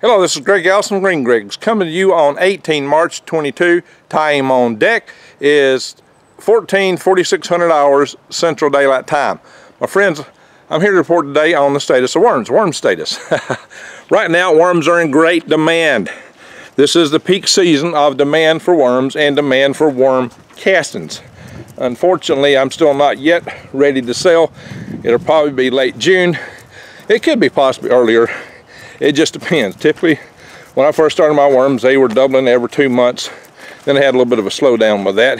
Hello, this is Greg Allison, Green Greg's, coming to you on 18 March 22. Time on deck is 4600 hours Central Daylight Time. My friends, I'm here to report today on the status of worms, worm status. Right now, worms are in great demand. This is the peak season of demand for worms and demand for worm castings. Unfortunately, I'm still not yet ready to sell. It'll probably be late June. It could be possibly earlier. It just depends. Typically, when I first started my worms, they were doubling every 2 months. Then I had a little bit of a slowdown with that.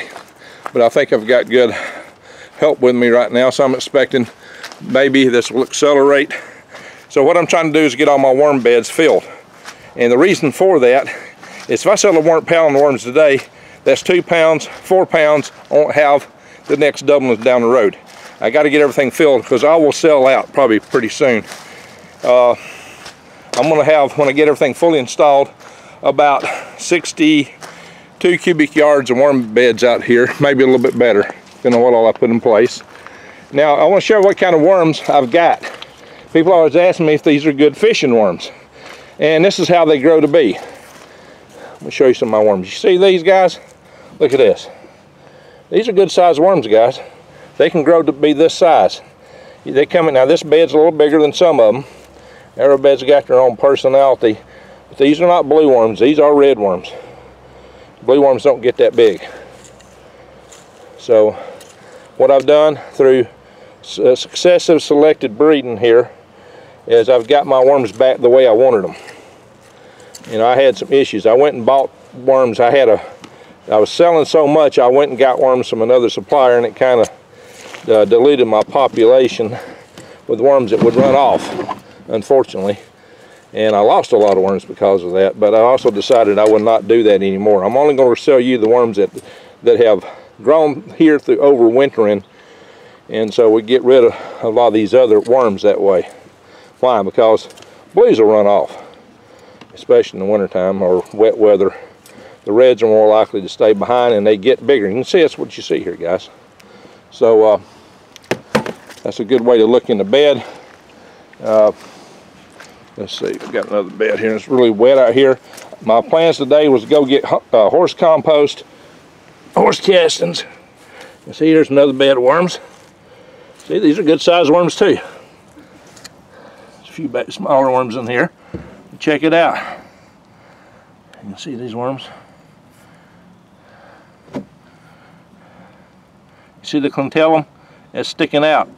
But I think I've got good help with me right now, so I'm expecting maybe this will accelerate. So what I'm trying to do is get all my worm beds filled. And the reason for that is if I sell a pound of worms today, that's 2 pounds, 4 pounds, I won't have the next doubling down the road. I got to get everything filled because I will sell out probably pretty soon. I'm going to have, when I get everything fully installed, about 62 cubic yards of worm beds out here, maybe a little bit better, depending on what all I put in place. Now, I want to show you what kind of worms I've got. People always ask me if these are good fishing worms. And this is how they grow to be. Let me show you some of my worms. You see these guys? Look at this. These are good sized worms, guys. They can grow to be this size. They come in, now this bed's a little bigger than some of them. Every bed's got their own personality. But these are not blue worms, these are red worms. Blue worms don't get that big. So what I've done through successive selected breeding here is I've got my worms back the way I wanted them. You know, I had some issues. I went and bought worms. I was selling so much, I went and got worms from another supplier, and it kind of diluted my population with worms that would run off, unfortunately. And I lost a lot of worms because of that, but I also decided I would not do that anymore. I'm only going to sell you the worms that have grown here through overwintering, and so we get rid of a lot of these other worms that way. Why? Because blues will run off, especially in the wintertime or wet weather. The reds are more likely to stay behind and they get bigger. You can see that's what you see here, guys. So that's a good way to look in the bed. Let's see, I've got another bed here. It's really wet out here. My plans today was to go get horse compost, horse castings. You see, here's another bed of worms. See, these are good sized worms too. There's a few smaller worms in here. Check it out. You can see these worms. You see the clintellum? It's sticking out.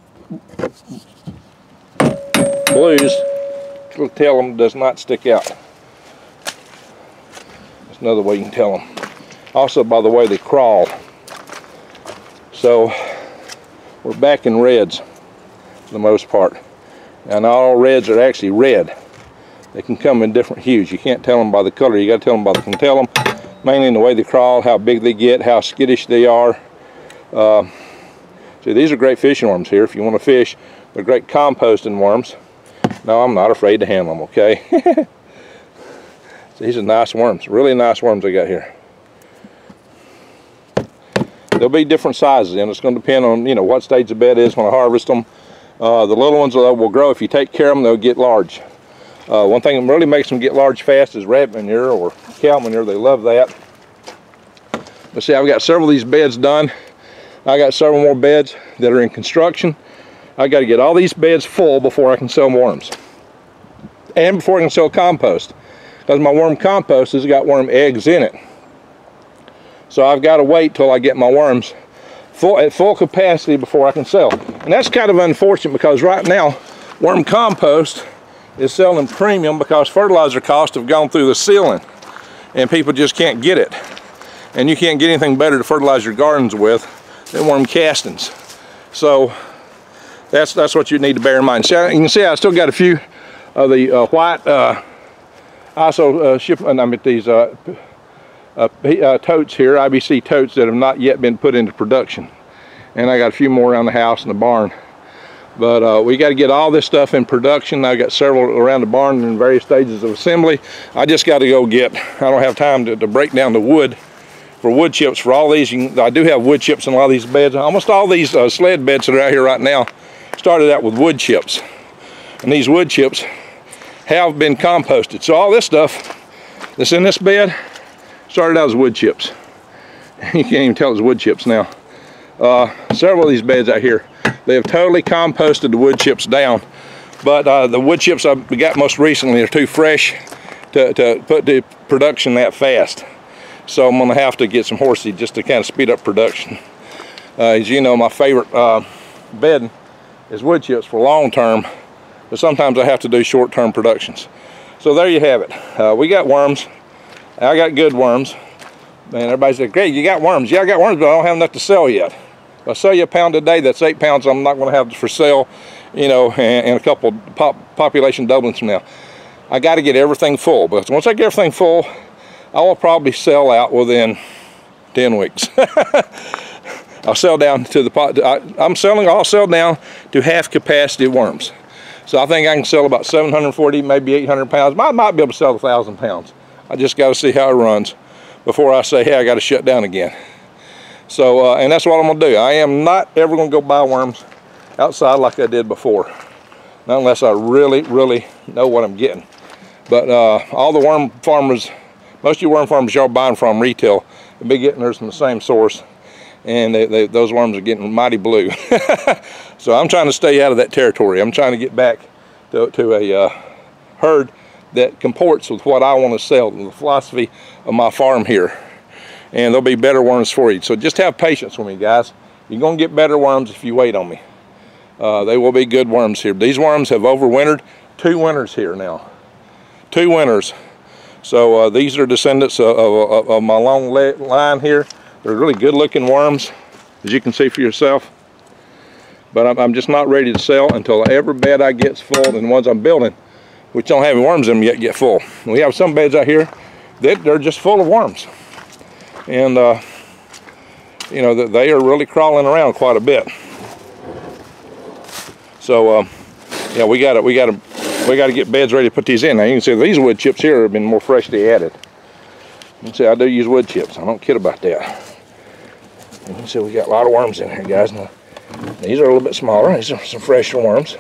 Blues, clintellum does not stick out. That's another way you can tell them. Also by the way they crawl. So we're back in reds for the most part. And not all reds are actually red. They can come in different hues. You can't tell them by the color. You got to tell them by the clintellum, mainly in the way they crawl, how big they get, how skittish they are. See, these are great fishing worms here. If you want to fish, they're great composting worms. No, I'm not afraid to handle them, okay? These are nice worms, really nice worms I got here. They'll be different sizes, and it's going to depend on, you know, what stage the bed is when I harvest them. The little ones will grow. If you take care of them, they'll get large. One thing that really makes them get large fast is rabbit manure or cow manure. They love that. But see, I've got several of these beds done. I got several more beds that are in construction. I got to get all these beds full before I can sell worms, and before I can sell compost, because my worm compost has got worm eggs in it. So I've got to wait till I get my worms at full capacity before I can sell. And that's kind of unfortunate because right now worm compost is selling premium because fertilizer costs have gone through the ceiling and people just can't get it. And you can't get anything better to fertilize your gardens with than worm castings. So that's what you need to bear in mind. See, you can see I still got a few of the white these totes here, IBC totes, that have not yet been put into production. And I got a few more around the house in the barn. But we got to get all this stuff in production. I got several around the barn in various stages of assembly. I just got to go get, I don't have time to break down the wood for wood chips for all these. I do have wood chips in a lot of these beds. Almost all these sled beds that are out here right now started out with wood chips. And these wood chips have been composted. So all this stuff that's in this bed started out as wood chips. You can't even tell it's wood chips now. Several of these beds out here, they have totally composted the wood chips down, but the wood chips I got most recently are too fresh to put the production that fast. So I'm gonna have to get some horse seed just to kind of speed up production. As you know, my favorite bedding is wood chips for long term, but sometimes I have to do short term productions. So there you have it. We got worms. I got good worms. Man, everybody said, Greg, you got worms. Yeah, I got worms, but I don't have enough to sell yet. If I sell you a pound a day, that's 8 pounds I'm not going to have for sale, you know, and a couple population doublings from now. I got to get everything full, but once I get everything full, I will probably sell out within 10 weeks. I'll sell down to the pot. I'll sell down to half capacity worms. So I think I can sell about 740, maybe 800 pounds. I might be able to sell 1,000 pounds. I just got to see how it runs before I say, hey, I got to shut down again. So, and that's what I'm gonna do. I am not ever gonna go buy worms outside like I did before, not unless I really, really know what I'm getting. But all the worm farmers, most of you worm farmers y'all buying from retail, they'll be getting theirs from the same source, and those worms are getting mighty blue. So I'm trying to stay out of that territory. I'm trying to get back to a herd that comports with what I want to sell, the philosophy of my farm here. And there'll be better worms for you. So just have patience with me, guys. You're going to get better worms if you wait on me. They will be good worms here. These worms have overwintered 2 winters here now. 2 winters. So these are descendants of my long line here. They're really good looking worms, as you can see for yourself. But I'm just not ready to sell until every bed I get full, and the ones I'm building, which don't have any worms in them yet, get full. We have some beds out here that they're just full of worms. And you know, they are really crawling around quite a bit. So yeah, we gotta get beds ready to put these in. Now you can see these wood chips here have been more freshly added. You can see I do use wood chips. I don't kid about that. You can see we got a lot of worms in here, guys. Now, these are a little bit smaller. These are some fresher worms,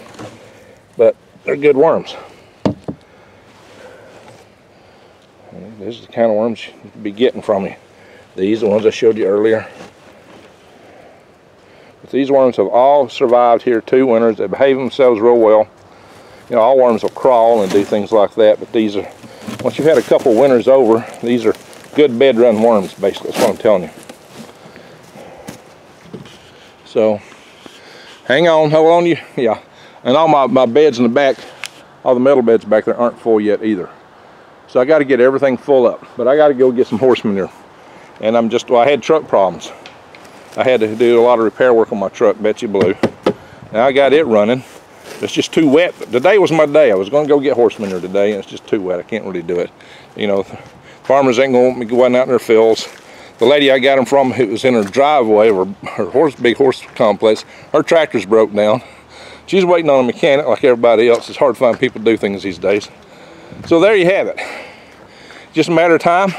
but they're good worms. These are the kind of worms you'll be getting from me. These are the ones I showed you earlier. But these worms have all survived here 2 winters. They behave themselves real well. You know, all worms will crawl and do things like that, but these are, once you've had a couple winters over, these are good bed run worms, basically. That's what I'm telling you. So, hang on, hold on you. Yeah, and all my beds in the back, all the metal beds back there aren't full yet either. So I got to get everything full up, but I got to go get some horse manure. And well, I had truck problems. I had to do a lot of repair work on my truck, Betsy Blue. Now I got it running. It's just too wet. Today was my day. I was going to go get horse manure today, and it's just too wet. I can't really do it. You know, farmers ain't going to want me going out in their fields. The lady I got them from, who was in her driveway of her big horse complex, her tractor's broke down. She's waiting on a mechanic like everybody else. It's hard to find people to do things these days. So there you have it. Just a matter of time.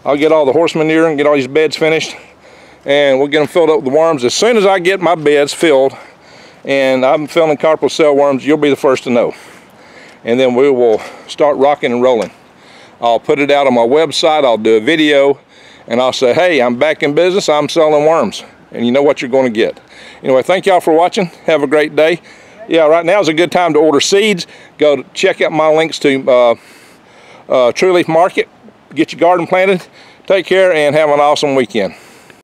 I'll get all the horse manure and get all these beds finished, and we'll get them filled up with worms. As soon as I get my beds filled and I'm filling carpal cell worms, you'll be the first to know. And then we will start rocking and rolling. I'll put it out on my website, I'll do a video, and I'll say, hey, I'm back in business, I'm selling worms. And you know what you're going to get. Anyway, thank y'all for watching. Have a great day. Yeah, right now is a good time to order seeds. Go check out my links to True Leaf Market. Get your garden planted. Take care and have an awesome weekend.